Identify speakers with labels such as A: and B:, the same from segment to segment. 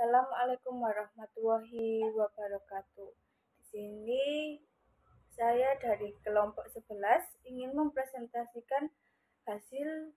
A: Assalamualaikum warahmatullahi wabarakatuh. Di sini saya dari kelompok 11 ingin mempresentasikan hasil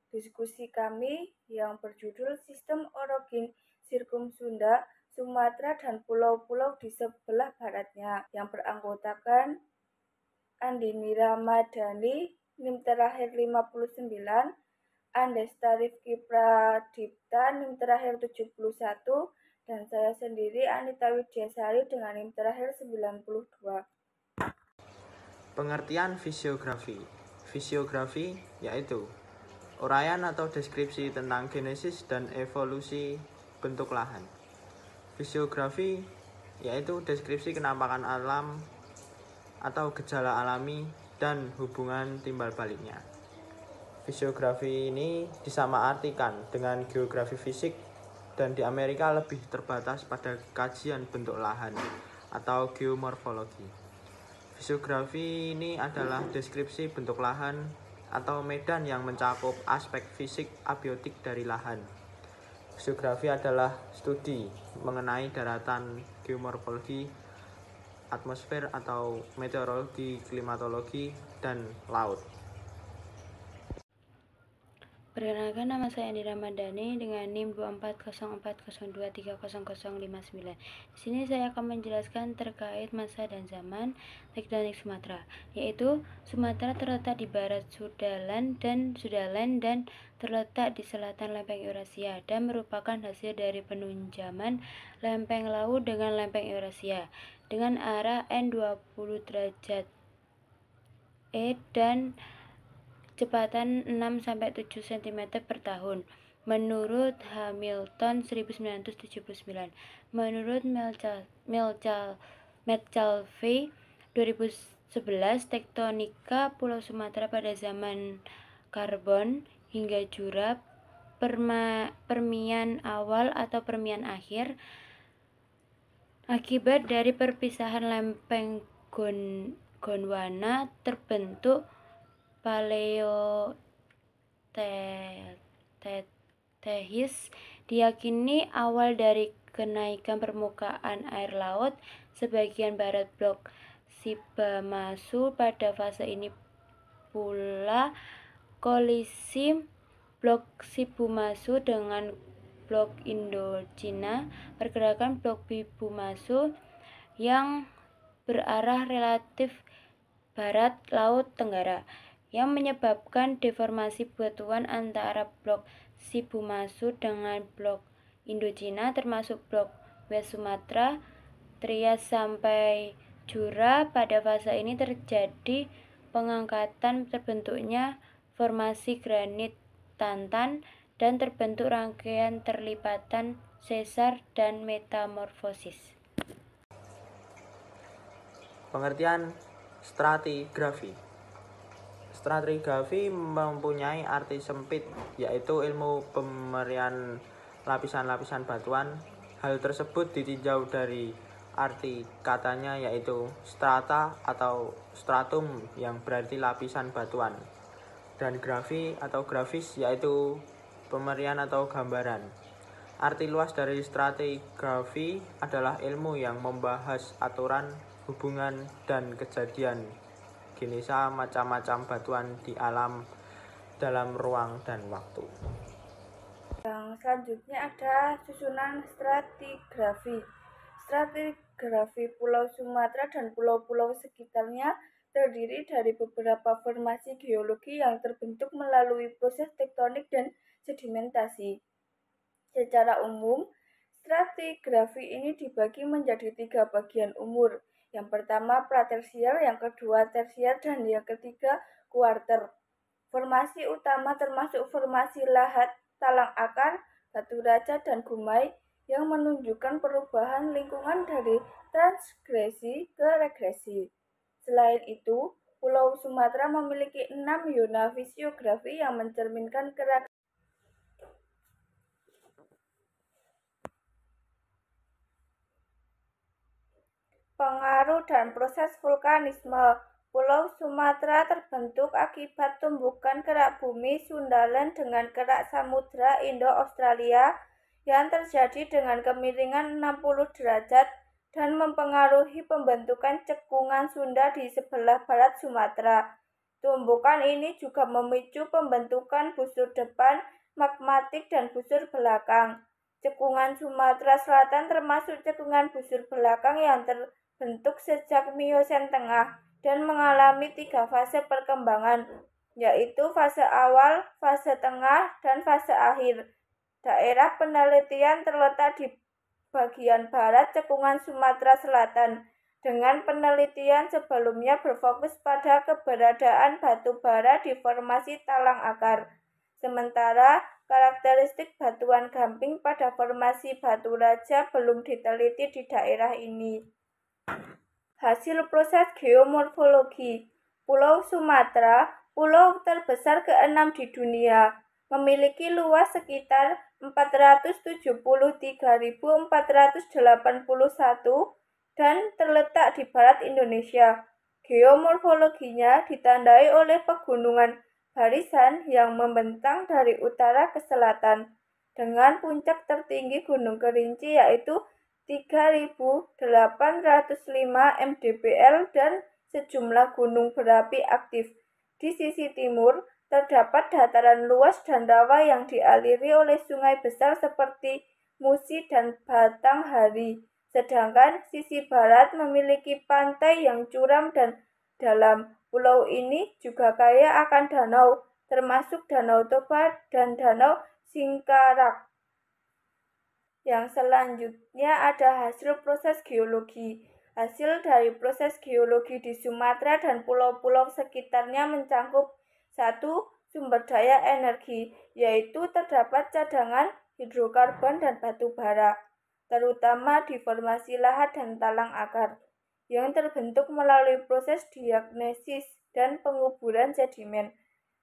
A: diskusi kami yang berjudul Sistem Orogen Sirkum Sunda, Sumatera dan pulau-pulau di sebelah baratnya yang beranggotakan Andini Ramadhani, NIM terakhir 59, Andesta Rifki Pradipta, NIM terakhir 71, dan saya sendiri Anita Widyasari dengan NIM terakhir 92.
B: Pengertian fisiografi. Fisiografi yaitu uraian atau deskripsi tentang genesis dan evolusi bentuk lahan. Fisiografi yaitu deskripsi kenampakan alam atau gejala alami dan hubungan timbal baliknya. Fisiografi ini disamaartikan dengan geografi fisik dan di Amerika lebih terbatas pada kajian bentuk lahan atau geomorfologi. Fisiografi ini adalah deskripsi bentuk lahan atau medan yang mencakup aspek fisik abiotik dari lahan. Fisiografi adalah studi mengenai daratan, geomorfologi, atmosfer atau meteorologi, klimatologi, dan laut.
C: Perkenalkan, nama saya Andini Ramadhani dengan NIM 240402300059. Di sini saya akan menjelaskan terkait masa dan zaman tektonik Sumatera, yaitu Sumatera terletak di barat Sudaland dan terletak di selatan lempeng Eurasia dan merupakan hasil dari penunjaman lempeng laut dengan lempeng Eurasia dengan arah N20 derajat E dan kecepatan 6-7 cm per tahun. Menurut Hamilton 1979. Menurut Metcalfe 2011, tektonika Pulau Sumatera pada zaman Karbon hingga Jura, Permian awal atau Permian akhir, akibat dari perpisahan lempeng Gondwana terbentuk Paleotheiss. Diyakini awal dari kenaikan permukaan air laut sebagian barat blok Shibamasu. Pada fase ini pula kolisi blok Shibamasu dengan blok Indochina, pergerakan blok Shibamasu yang berarah relatif barat laut Tenggara, yang menyebabkan deformasi batuan antara blok Shibamasu dengan blok Indochina, termasuk blok West Sumatra, Trias sampai Jura. Pada fase ini terjadi pengangkatan, terbentuknya formasi granit Tantan, dan terbentuk rangkaian terlipatan sesar dan metamorfosis.
B: Pengertian stratigrafi. Stratigrafi mempunyai arti sempit, yaitu ilmu pemerian lapisan-lapisan batuan. Hal tersebut ditinjau dari arti katanya, yaitu strata atau stratum yang berarti lapisan batuan, dan grafi atau grafis yaitu pemerian atau gambaran. Arti luas dari stratigrafi adalah ilmu yang membahas aturan, hubungan, dan kejadian genesa macam-macam batuan di alam dalam ruang dan waktu.
A: Yang selanjutnya ada susunan stratigrafi. Stratigrafi Pulau Sumatera dan pulau-pulau sekitarnya terdiri dari beberapa formasi geologi yang terbentuk melalui proses tektonik dan sedimentasi. Secara umum, stratigrafi ini dibagi menjadi 3 bagian umur. Yang pertama pratersier, yang kedua tersier, dan yang ketiga kuarter. Formasi utama termasuk formasi lahat, talang akar, batu raja, dan gumai yang menunjukkan perubahan lingkungan dari transgresi ke regresi. Selain itu, Pulau Sumatera memiliki 6 zona fisiografi yang mencerminkan keragaman pengaruh dan proses vulkanisme. Pulau Sumatera terbentuk akibat tumbukan kerak bumi Sundaland dengan kerak samudra Indo-Australia yang terjadi dengan kemiringan 60 derajat dan mempengaruhi pembentukan cekungan Sunda di sebelah barat Sumatera. Tumbukan ini juga memicu pembentukan busur depan magmatik dan busur belakang. Cekungan Sumatera Selatan termasuk cekungan busur belakang yang terbentuk sejak Miosen Tengah dan mengalami 3 fase perkembangan, yaitu fase awal, fase tengah, dan fase akhir. Daerah penelitian terletak di bagian barat cekungan Sumatera Selatan. Dengan penelitian sebelumnya berfokus pada keberadaan batu bara di formasi talang akar. Sementara karakteristik batuan gamping pada formasi batu raja belum diteliti di daerah ini. Hasil proses geomorfologi. Pulau Sumatera, pulau terbesar ke-6 di dunia, memiliki luas sekitar 473.481 dan terletak di barat Indonesia. Geomorfologinya ditandai oleh pegunungan barisan yang membentang dari utara ke selatan, dengan puncak tertinggi Gunung Kerinci yaitu 3.805 mdpl dan sejumlah gunung berapi aktif. Di sisi timur, terdapat dataran luas dan rawa yang dialiri oleh sungai besar seperti Musi dan Batanghari. Sedangkan sisi barat memiliki pantai yang curam dan dalam. Pulau ini juga kaya akan danau, termasuk Danau Toba dan Danau Singkarak. Yang selanjutnya ada hasil proses geologi. Hasil dari proses geologi di Sumatera dan pulau-pulau sekitarnya mencangkup 1. Sumber daya energi, yaitu terdapat cadangan hidrokarbon dan batu bara, terutama di formasi lahat dan talang akar, yang terbentuk melalui proses diagnesis dan penguburan sedimen.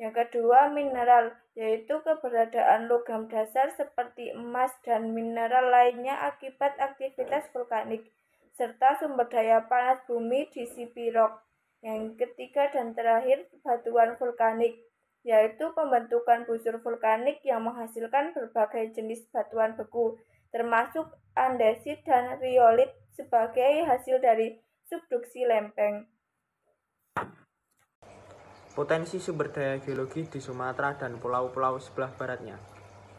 A: Yang kedua, mineral, yaitu keberadaan logam dasar seperti emas dan mineral lainnya akibat aktivitas vulkanik, serta sumber daya panas bumi di Sipirok. Yang ketiga dan terakhir, batuan vulkanik, yaitu pembentukan busur vulkanik yang menghasilkan berbagai jenis batuan beku, termasuk andesit dan riolit sebagai hasil dari subduksi lempeng.
B: Potensi sumber daya geologi di Sumatera dan pulau-pulau sebelah baratnya.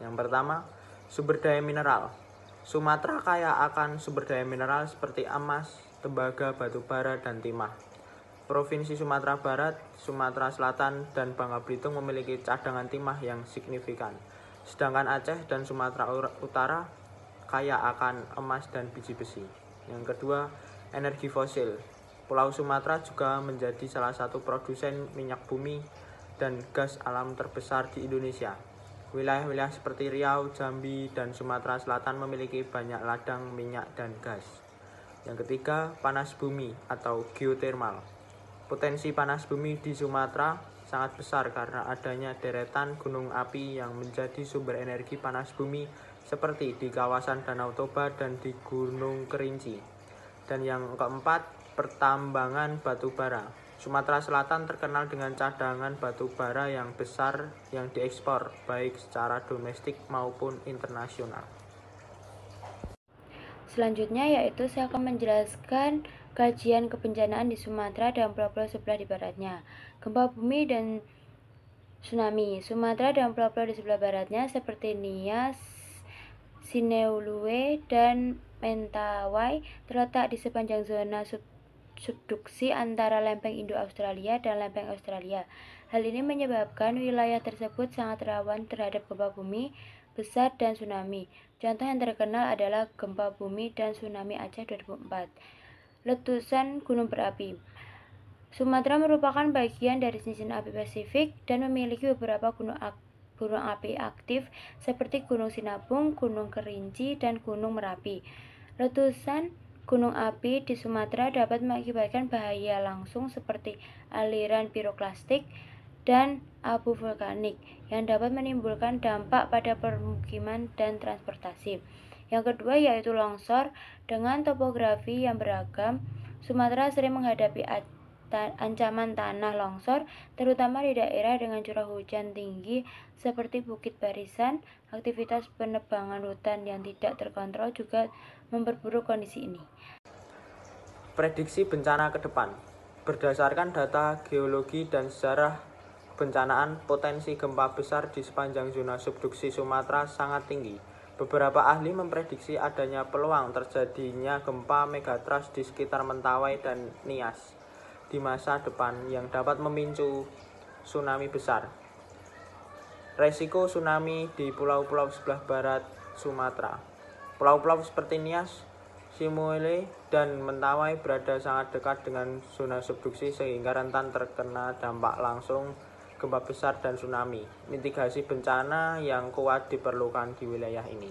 B: Yang pertama, sumber daya mineral. Sumatera kaya akan sumber daya mineral seperti emas, tembaga, batu bara, dan timah. Provinsi Sumatera Barat, Sumatera Selatan, dan Bangka Belitung memiliki cadangan timah yang signifikan. Sedangkan Aceh dan Sumatera Utara kaya akan emas dan biji besi. Yang kedua, energi fosil. Pulau Sumatera juga menjadi salah satu produsen minyak bumi dan gas alam terbesar di Indonesia. Wilayah-wilayah seperti Riau, Jambi, dan Sumatera Selatan memiliki banyak ladang minyak dan gas. Yang ketiga, panas bumi atau geotermal. Potensi panas bumi di Sumatera sangat besar karena adanya deretan gunung api yang menjadi sumber energi panas bumi seperti di kawasan Danau Toba dan di Gunung Kerinci. Dan yang keempat, pertambangan batu bara. Sumatera Selatan terkenal dengan cadangan batu bara yang besar yang diekspor baik secara domestik maupun internasional.
C: Selanjutnya yaitu saya akan menjelaskan kajian kebencanaan di Sumatera dan pulau-pulau sebelah di baratnya. Gempa bumi dan tsunami. Sumatera dan pulau-pulau di sebelah baratnya seperti Nias, Sineulue, dan Mentawai terletak di sepanjang zona subduksi antara lempeng Indo-Australia dan lempeng Australia. Hal ini menyebabkan wilayah tersebut sangat rawan terhadap gempa bumi besar dan tsunami. Contoh yang terkenal adalah gempa bumi dan tsunami Aceh 2004. Letusan gunung berapi. Sumatera merupakan bagian dari cincin api Pasifik dan memiliki beberapa gunung api aktif seperti Gunung Sinabung, Gunung Kerinci, dan Gunung Merapi. Letusan gunung api di Sumatera dapat mengakibatkan bahaya langsung seperti aliran piroklastik dan abu vulkanik yang dapat menimbulkan dampak pada permukiman dan transportasi. Yang kedua yaitu longsor. Dengan topografi yang beragam, Sumatera sering menghadapi ancaman tanah longsor, terutama di daerah dengan curah hujan tinggi seperti Bukit Barisan. Aktivitas penebangan hutan yang tidak terkontrol juga memperburuk kondisi ini.
B: Prediksi bencana ke depan. Berdasarkan data geologi dan sejarah bencanaan, potensi gempa besar di sepanjang zona subduksi Sumatera sangat tinggi. Beberapa ahli memprediksi adanya peluang terjadinya gempa megatrust di sekitar Mentawai dan Nias di masa depan yang dapat memicu tsunami besar. Resiko tsunami di pulau-pulau sebelah barat Sumatera. Pulau-pulau seperti Nias, Simuele, dan Mentawai berada sangat dekat dengan zona subduksi sehingga rentan terkena dampak langsung gempa besar dan tsunami. Mitigasi bencana yang kuat diperlukan di wilayah ini.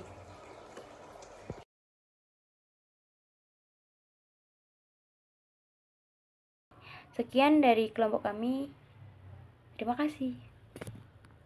C: Sekian dari kelompok kami. Terima kasih.